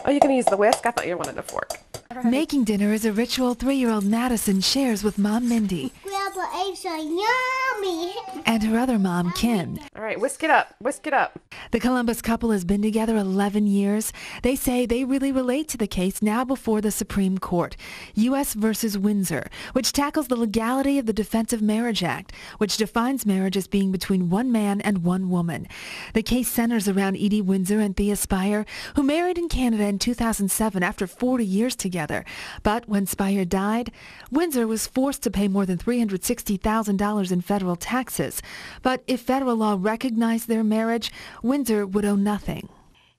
Oh, you can use the whisk? I thought you wanted a fork. Making dinner is a ritual 3-year-old Madison shares with Mom Mindy Scrambled eggs are yummy. and her other mom, Kim. All right, whisk it up. Whisk it up. The Columbus couple has been together 11 years. They say they really relate to the case now before the Supreme Court, U.S. versus Windsor, which tackles the legality of the Defense of Marriage Act, which defines marriage as being between one man and one woman. The case centers around Edie Windsor and Thea Spire, who married in Canada in 2007 after 40 years together. But when Spire died, Windsor was forced to pay more than $360,000 in federal taxes. But if federal law recognized their marriage, Windsor would owe nothing.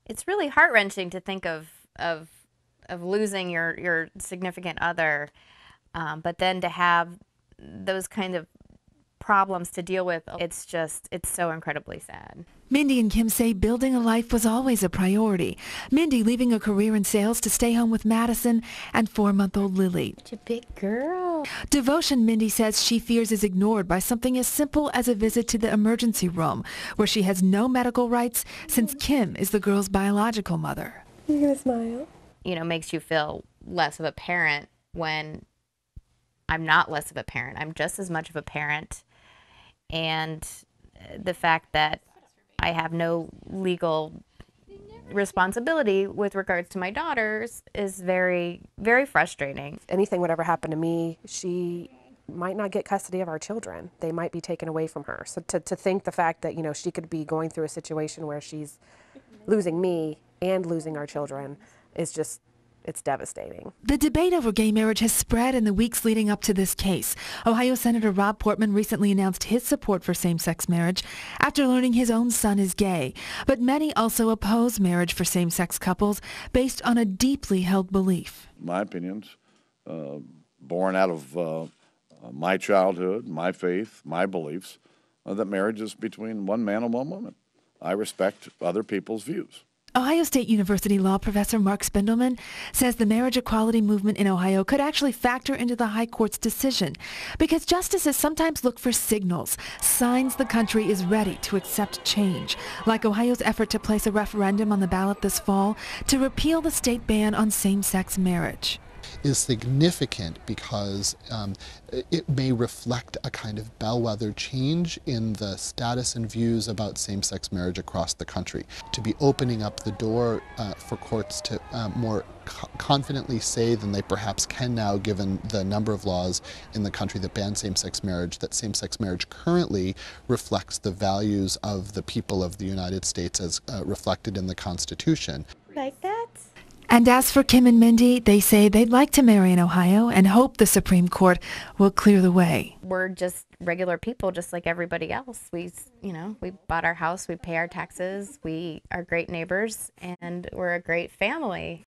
It's really heart-wrenching to think of losing your significant other, but then to have those kind of problems to deal with, it's so incredibly sad. Mindy and Kim say building a life was always a priority. Mindy leaving a career in sales to stay home with Madison and 4-month-old Lily. Such a big girl. Devotion, Mindy says she fears, is ignored by something as simple as a visit to the emergency room, where she has no medical rights since Kim is the girl's biological mother. You're going to smile. You know, makes you feel less of a parent when I'm not less of a parent. I'm just as much of a parent. And the fact that I have no legal responsibility with regards to my daughters is very, very frustrating. If anything would ever happen to me, she might not get custody of our children. They might be taken away from her. So to think the fact that, she could be going through a situation where she's losing me and losing our children is just, it's devastating. The debate over gay marriage has spread in the weeks leading up to this case. Ohio Senator Rob Portman recently announced his support for same-sex marriage after learning his own son is gay. But many also oppose marriage for same-sex couples based on a deeply held belief. My opinions, born out of my childhood, my faith, my beliefs, that marriage is between one man and one woman. I respect other people's views. Ohio State University law professor Mark Spindelman says the marriage equality movement in Ohio could actually factor into the High Court's decision because justices sometimes look for signals, signs the country is ready to accept change, like Ohio's effort to place a referendum on the ballot this fall to repeal the state ban on same-sex marriage. Is significant because it may reflect a kind of bellwether change in the status and views about same-sex marriage across the country. To be opening up the door for courts to more confidently say than they perhaps can now, given the number of laws in the country that ban same-sex marriage, that same-sex marriage currently reflects the values of the people of the United States as reflected in the Constitution. Like that? And as for Kim and Mindy, they say they'd like to marry in Ohio and hope the Supreme Court will clear the way. We're just regular people, just like everybody else. We bought our house, we pay our taxes, we are great neighbors, and we're a great family.